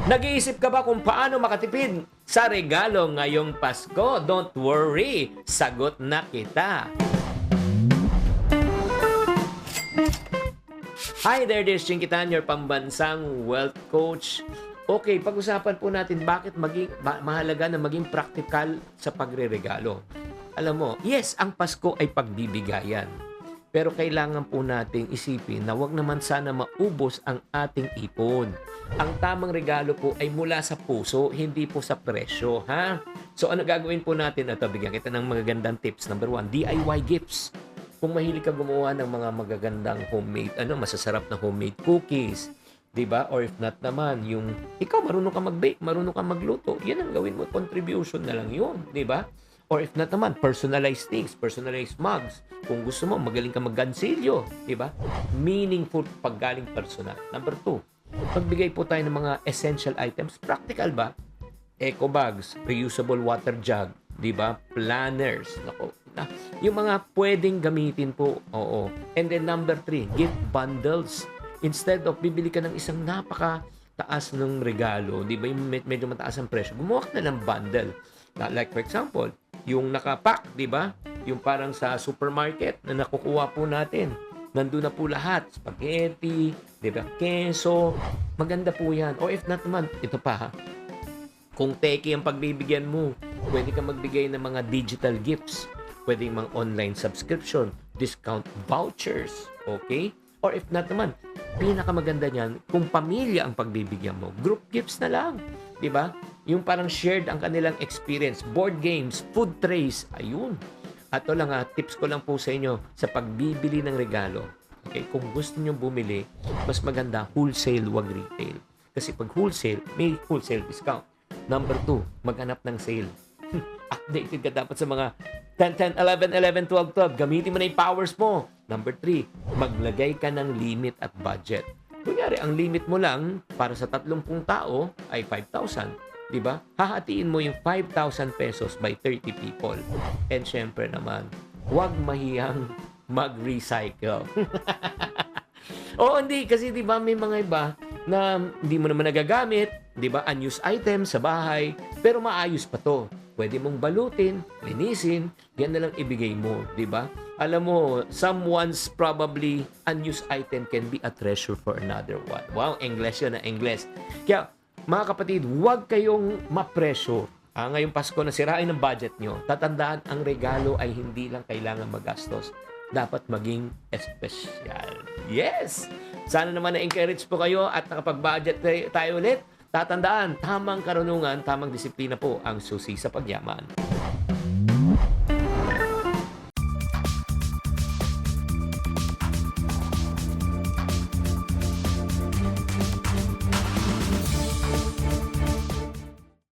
Nag-iisip ka ba kung paano makatipid sa regalo ngayong Pasko? Don't worry, sagot na kita. Hi there, this is Chinkitan, your pambansang wealth coach. Okay, pag-usapan po natin bakit mahalaga na maging practical sa pagre-regalo. Alam mo, yes, ang Pasko ay pagbibigayan. Pero kailangan po nating isipin na wag naman sana maubos ang ating ipon. Ang tamang regalo po ay mula sa puso, hindi po sa presyo, ha? So ano gagawin po natin? Ito, bigyan kita ng magagandang tips. Number 1, DIY gifts. Kung mahilig ka gumawa ng mga magagandang homemade, masasarap na homemade cookies, 'di ba? Or if not naman, yung ikaw marunong ka mag-bake, marunong ka magluto, 'yan ang gawin mo, contribution na lang 'yun, 'di ba? Or if not naman, personalized things, personalized mugs. Kung gusto mo, magaling ka mag-gansilyo, 'di ba? Meaningful paggaling personal. Number 2, pagbigay po tayo ng mga essential items, practical ba? Eco bags, reusable water jug, 'di ba? Planners, nako. Yung mga pwedeng gamitin po, oo. And then number 3, gift bundles. Instead of bibili ka ng isang napaka-taas ng regalo, di ba, yung medyo mataas ang presyo, gumawa ka na ng bundle. Like for example, yung nakapack, di ba? Yung parang sa supermarket na nakukuha po natin. Nandun na po lahat. Spaghetti, di ba? Keso. Maganda po yan. Or if not naman, ito pa ha. Kung teki ang pagbibigyan mo, pwede ka magbigay ng mga digital gifts. Pwede yung mga online subscription, discount vouchers, okay? Or if not naman, pinakamaganda niyan, kung pamilya ang pagbibigyan mo, group gifts na lang, di ba? Yung parang shared ang kanilang experience, board games, food trays, ayun. At ito lang tips ko lang po sa inyo sa pagbibili ng regalo. Okay? Kung gusto niyo bumili, mas maganda wholesale, wag retail. Kasi pag wholesale, may wholesale discount. Number 2, maghanap ng sale. Updated ka dapat sa mga 10, 10, 11, 11, 12, 12. Gamitin mo na yung powers mo. Number 3, maglagay ka ng limit at budget. Kunyari, ang limit mo lang para sa 30 tao ay 5,000. Diba? Hahatiin mo yung 5,000 pesos by 30 people. And syempre naman, huwag mahiyang mag-recycle. Oo, hindi. Kasi diba, may mga iba na hindi mo naman nagagamit. Diba? Unused item sa bahay. Pero maayos pa to. Pwede mong balutin, linisin, yan na lang ibigay mo, di ba? Alam mo, someone's probably unused item can be a treasure for another one. Wow, English yun na English. Kaya, mga kapatid, huwag kayong ma-pressure. Ngayong Pasko na sirain ang budget nyo. Tatandaan, ang regalo ay hindi lang kailangan magastos. Dapat maging espesyal. Yes! Sana naman na-encourage po kayo at nakapag-budget tayo ulit. Tatandaan, tamang karunungan, tamang disiplina po ang susi sa pagyaman.